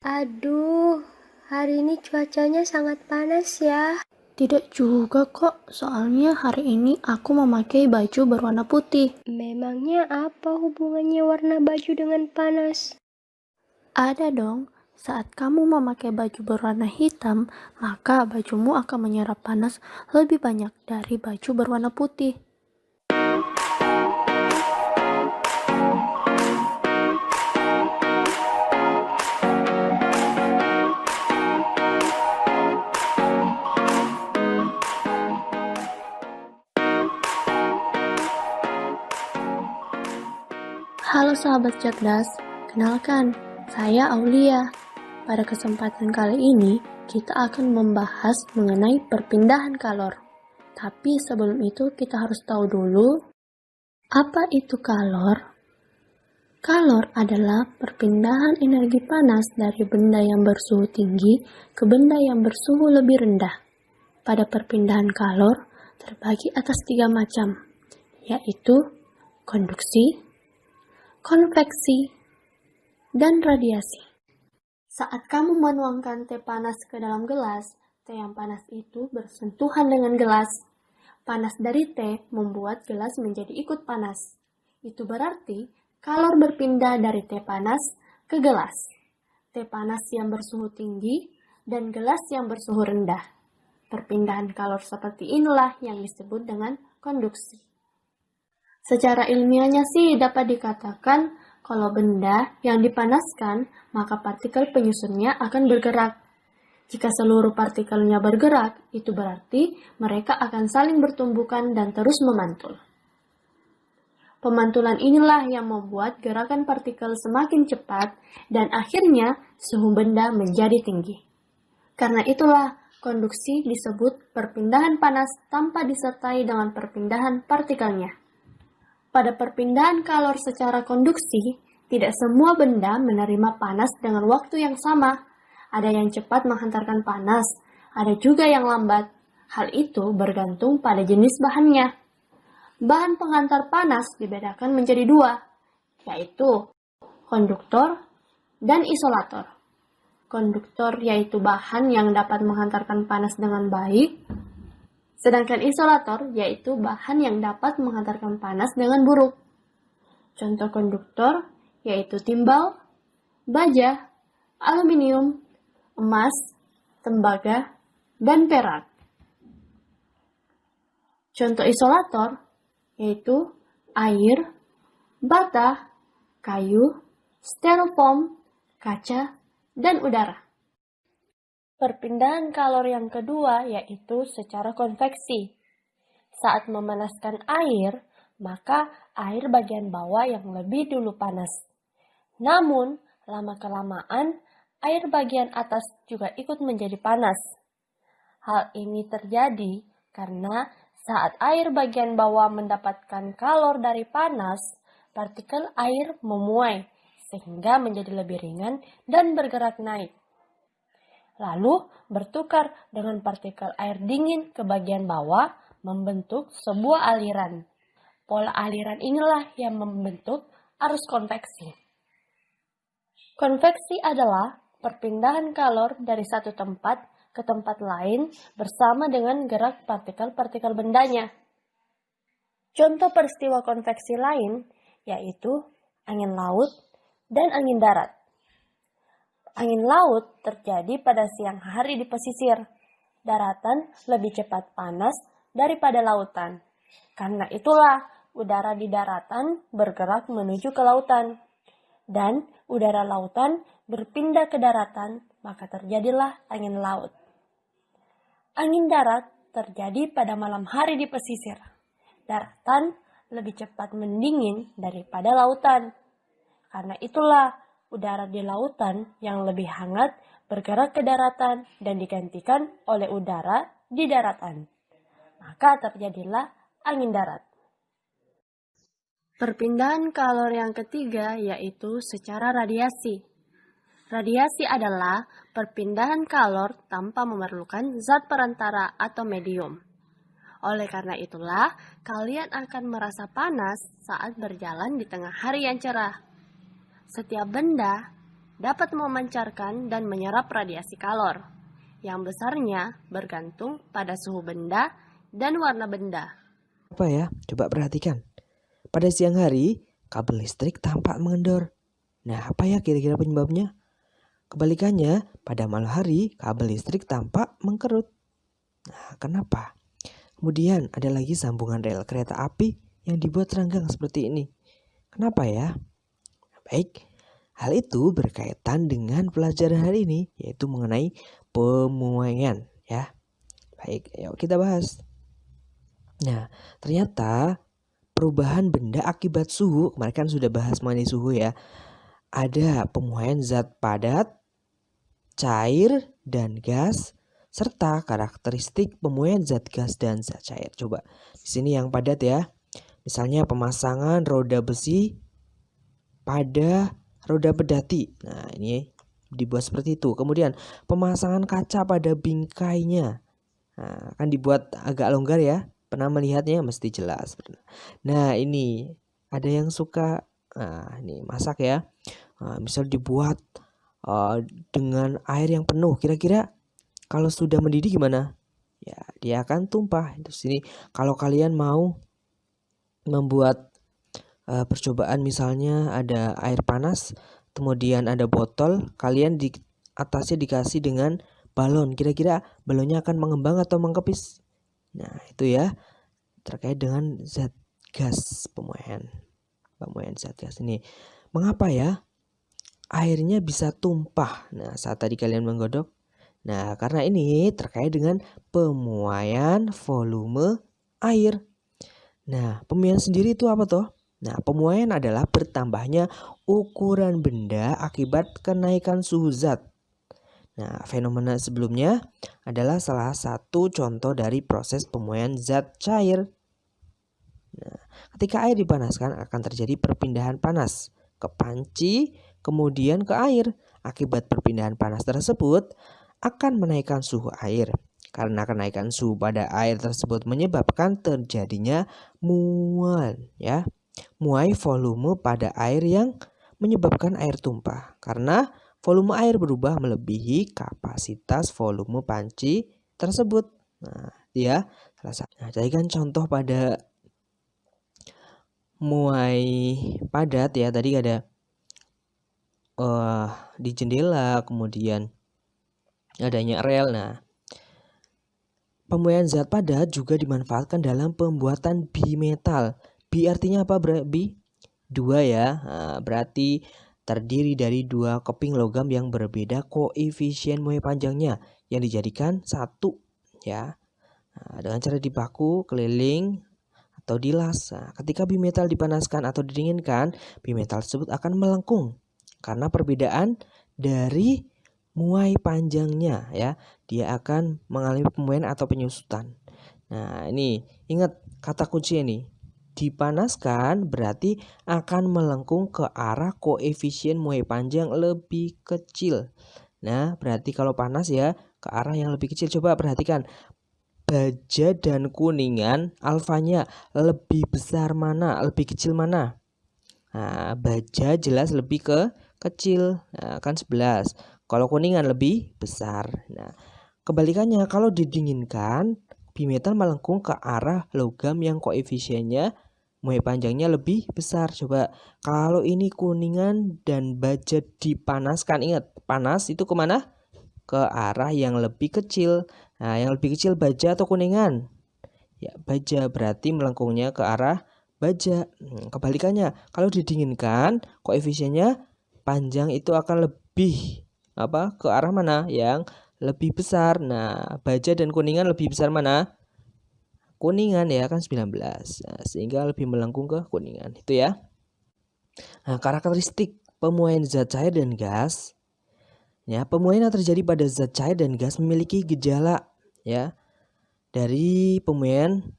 Aduh, hari ini cuacanya sangat panas ya. Tidak juga kok, soalnya hari ini aku memakai baju berwarna putih. Memangnya apa hubungannya warna baju dengan panas? Ada dong, saat kamu memakai baju berwarna hitam, maka bajumu akan menyerap panas lebih banyak dari baju berwarna putih. Halo sahabat cerdas, kenalkan, saya Aulia. Pada kesempatan kali ini, kita akan membahas mengenai perpindahan kalor. Tapi sebelum itu kita harus tahu dulu, apa itu kalor? Kalor adalah perpindahan energi panas dari benda yang bersuhu tinggi ke benda yang bersuhu lebih rendah. Pada perpindahan kalor terbagi atas 3 macam, yaitu konduksi, konveksi, dan radiasi. Saat kamu menuangkan teh panas ke dalam gelas, teh yang panas itu bersentuhan dengan gelas. Panas dari teh membuat gelas menjadi ikut panas. Itu berarti kalor berpindah dari teh panas ke gelas. Teh panas yang bersuhu tinggi dan gelas yang bersuhu rendah. Perpindahan kalor seperti inilah yang disebut dengan konduksi. Secara ilmiahnya sih dapat dikatakan kalau benda yang dipanaskan, maka partikel penyusunnya akan bergerak. Jika seluruh partikelnya bergerak, itu berarti mereka akan saling bertumbukan dan terus memantul. Pemantulan inilah yang membuat gerakan partikel semakin cepat dan akhirnya suhu benda menjadi tinggi. Karena itulah konduksi disebut perpindahan panas tanpa disertai dengan perpindahan partikelnya. Pada perpindahan kalor secara konduksi, tidak semua benda menerima panas dengan waktu yang sama. Ada yang cepat menghantarkan panas, ada juga yang lambat. Hal itu bergantung pada jenis bahannya. Bahan penghantar panas dibedakan menjadi 2, yaitu konduktor dan isolator. Konduktor yaitu bahan yang dapat menghantarkan panas dengan baik, sedangkan isolator yaitu bahan yang dapat menghantarkan panas dengan buruk. Contoh konduktor yaitu timbal, baja, aluminium, emas, tembaga, dan perak. Contoh isolator yaitu air, bata, kayu, styrofoam, kaca, dan udara. Perpindahan kalor yang kedua yaitu secara konveksi. Saat memanaskan air, maka air bagian bawah yang lebih dulu panas. Namun, lama-kelamaan, air bagian atas juga ikut menjadi panas. Hal ini terjadi karena saat air bagian bawah mendapatkan kalor dari panas, partikel air memuai sehingga menjadi lebih ringan dan bergerak naik. Lalu bertukar dengan partikel air dingin ke bagian bawah membentuk sebuah aliran. Pola aliran inilah yang membentuk arus konveksi. Konveksi adalah perpindahan kalor dari satu tempat ke tempat lain bersama dengan gerak partikel-partikel bendanya. Contoh peristiwa konveksi lain yaitu angin laut dan angin darat. Angin laut terjadi pada siang hari di pesisir. Daratan lebih cepat panas daripada lautan. Karena itulah udara di daratan bergerak menuju ke lautan. Dan udara lautan berpindah ke daratan, maka terjadilah angin laut. Angin darat terjadi pada malam hari di pesisir. Daratan lebih cepat mendingin daripada lautan. Karena itulah udara di lautan yang lebih hangat bergerak ke daratan dan digantikan oleh udara di daratan. Maka terjadilah angin darat. Perpindahan kalor yang ketiga yaitu secara radiasi. Radiasi adalah perpindahan kalor tanpa memerlukan zat perantara atau medium. Oleh karena itulah, kalian akan merasa panas saat berjalan di tengah hari yang cerah. Setiap benda dapat memancarkan dan menyerap radiasi kalor, yang besarnya bergantung pada suhu benda dan warna benda. Apa ya? Coba perhatikan. Pada siang hari, kabel listrik tampak mengendor. Nah, apa ya kira-kira penyebabnya? Kebalikannya, pada malam hari, kabel listrik tampak mengkerut. Nah, kenapa? Kemudian ada lagi sambungan rel kereta api yang dibuat renggang seperti ini. Kenapa ya? Baik, hal itu berkaitan dengan pelajaran hari ini, yaitu mengenai pemuaian ya. Baik, yuk kita bahas. Nah, ternyata perubahan benda akibat suhu, kemarin kan sudah bahas mengenai suhu ya. Ada pemuaian zat padat, cair, dan gas, serta karakteristik pemuaian zat gas dan zat cair. Coba di sini yang padat ya. Misalnya pemasangan roda besi pada roda pedati. Nah, ini dibuat seperti itu. Kemudian pemasangan kaca pada bingkainya. Nah, kan dibuat agak longgar ya. Pernah melihatnya mesti jelas. Nah, ini ada yang suka ini masak ya. Misal dibuat dengan air yang penuh. Kira-kira kalau sudah mendidih gimana? Ya, dia akan tumpah. Terus ini kalau kalian mau membuat percobaan, misalnya ada air panas, kemudian ada botol, kalian di atasnya dikasih dengan balon. Kira-kira balonnya akan mengembang atau mengkepis? Nah, itu ya terkait dengan zat gas pemuaian zat gas ini. Mengapa ya airnya bisa tumpah? Nah, saat tadi kalian menggodok. Nah, karena ini terkait dengan pemuaian volume air. Nah, pemuaian sendiri itu apa toh? Nah, pemuaian adalah bertambahnya ukuran benda akibat kenaikan suhu zat. Nah, fenomena sebelumnya adalah salah satu contoh dari proses pemuaian zat cair. Nah, ketika air dipanaskan akan terjadi perpindahan panas ke panci, kemudian ke air. Akibat perpindahan panas tersebut akan menaikkan suhu air. Karena kenaikan suhu pada air tersebut menyebabkan terjadinya mual ya. Muai volume pada air yang menyebabkan air tumpah. Karena volume air berubah melebihi kapasitas volume panci tersebut. Nah, dia salah satu. Nah, jadikan contoh pada muai padat ya. Tadi ada di jendela, kemudian adanya rel. Nah, pemuaian zat padat juga dimanfaatkan dalam pembuatan bimetal. Bi artinya apa? Bi? Dua ya. Nah, berarti terdiri dari dua keping logam yang berbeda koefisien muai panjangnya yang dijadikan satu ya. Nah, dengan cara dipaku keliling atau dilas. Nah, ketika bimetal dipanaskan atau didinginkan, bimetal tersebut akan melengkung karena perbedaan dari muai panjangnya ya. Dia akan mengalami pemuaian atau penyusutan. Nah, ini ingat kata kunci ini. Dipanaskan berarti akan melengkung ke arah koefisien muai panjang lebih kecil. Nah, berarti kalau panas ya ke arah yang lebih kecil. Coba perhatikan. Baja dan kuningan alfanya lebih besar mana, lebih kecil mana? Nah, baja jelas lebih kecil, nah, kan 11. Kalau kuningan lebih besar. Nah, kebalikannya kalau didinginkan, bimetal melengkung ke arah logam yang koefisiennya muai panjangnya lebih besar. Coba kalau ini kuningan dan baja dipanaskan, ingat panas itu kemana? Ke arah yang lebih kecil. Nah, yang lebih kecil baja atau kuningan? Ya, baja, berarti melengkungnya ke arah baja. Kebalikannya, kalau didinginkan, koefisiennya panjang itu akan lebih ke arah mana? Yang lebih besar. Nah, baja dan kuningan lebih besar mana? Kuningan ya, kan 19. Nah, sehingga lebih melengkung ke kuningan. Itu ya. Nah, karakteristik pemuaian zat cair dan gas. Ya, pemuaian yang terjadi pada zat cair dan gas memiliki gejala ya. Dari pemuaian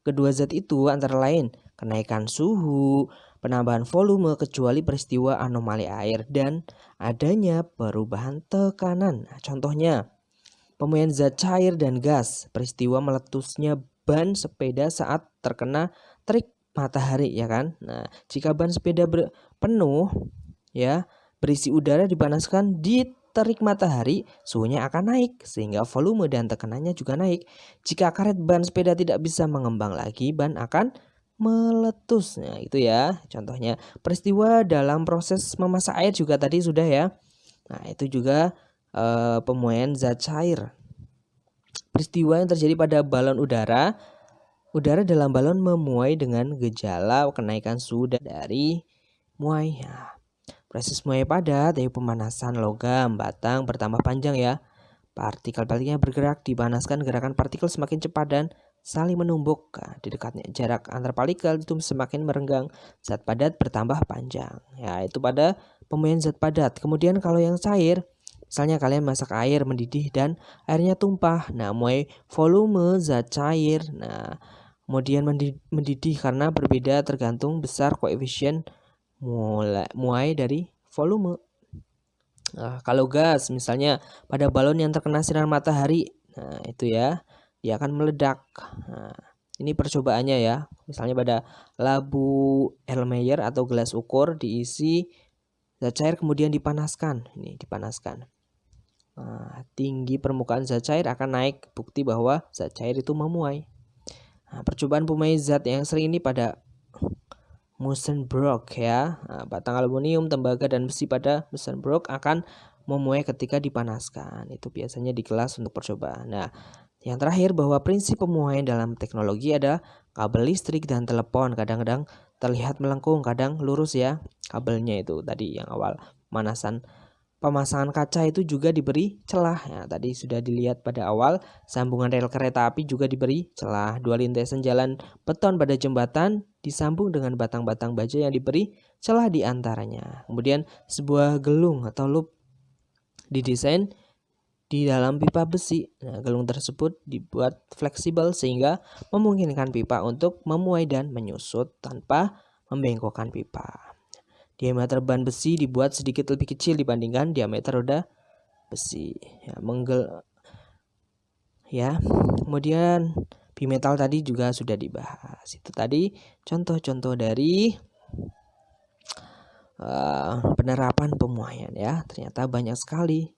kedua zat itu antara lain kenaikan suhu, penambahan volume kecuali peristiwa anomali air dan adanya perubahan tekanan. Nah, contohnya pemuaian zat cair dan gas, peristiwa meletusnya ban sepeda saat terkena terik matahari ya kan. Nah, jika ban sepeda penuh ya berisi udara dipanaskan di terik matahari, suhunya akan naik sehingga volume dan tekanannya juga naik. Jika karet ban sepeda tidak bisa mengembang lagi, ban akan meletus. Nah, itu ya contohnya. Peristiwa dalam proses memasak air juga tadi sudah ya. Nah, itu juga pemuaian zat cair. Peristiwa yang terjadi pada balon udara. Udara dalam balon memuai dengan gejala kenaikan suhu dari muai. Nah, proses muai padat dari pemanasan logam batang bertambah panjang ya. Partikel-partikelnya bergerak, dipanaskan, gerakan partikel semakin cepat dan saling menumbuk. Nah, di dekatnya jarak antar partikel itu semakin merenggang. Zat padat bertambah panjang. Ya, itu pada pemuaian zat padat. Kemudian kalau yang cair, misalnya kalian masak air mendidih dan airnya tumpah. Nah, muai volume zat cair. Nah, kemudian mendidih karena berbeda tergantung besar koefisien muai dari volume. Nah, kalau gas misalnya pada balon yang terkena sinar matahari, nah itu ya, dia akan meledak. Nah, ini percobaannya ya. Misalnya pada labu Erlenmeyer atau gelas ukur diisi zat cair kemudian dipanaskan. Ini dipanaskan. Nah, tinggi permukaan zat cair akan naik, bukti bahwa zat cair itu memuai. Nah, percobaan pemuai zat yang sering ini pada Munzenbrock ya. Nah, batang aluminium, tembaga dan besi pada Munzenbrock akan memuai ketika dipanaskan. Itu biasanya di kelas untuk percobaan. Nah, yang terakhir bahwa prinsip pemuaian dalam teknologi ada kabel listrik dan telepon. Kadang-kadang terlihat melengkung, kadang lurus ya. Kabelnya itu tadi yang awal pemasangan kaca itu juga diberi celah. Ya, tadi sudah dilihat pada awal, sambungan rel kereta api juga diberi celah. Dua lintasan jalan beton pada jembatan disambung dengan batang-batang baja yang diberi celah di antaranya. Kemudian sebuah gelung atau loop didesain di dalam pipa besi. Nah, gelung tersebut dibuat fleksibel sehingga memungkinkan pipa untuk memuai dan menyusut tanpa membengkokkan pipa. Diameter ban besi dibuat sedikit lebih kecil dibandingkan diameter roda besi. Ya, kemudian bimetal tadi juga sudah dibahas. Itu tadi contoh-contoh dari penerapan pemuaian ya. Ternyata banyak sekali.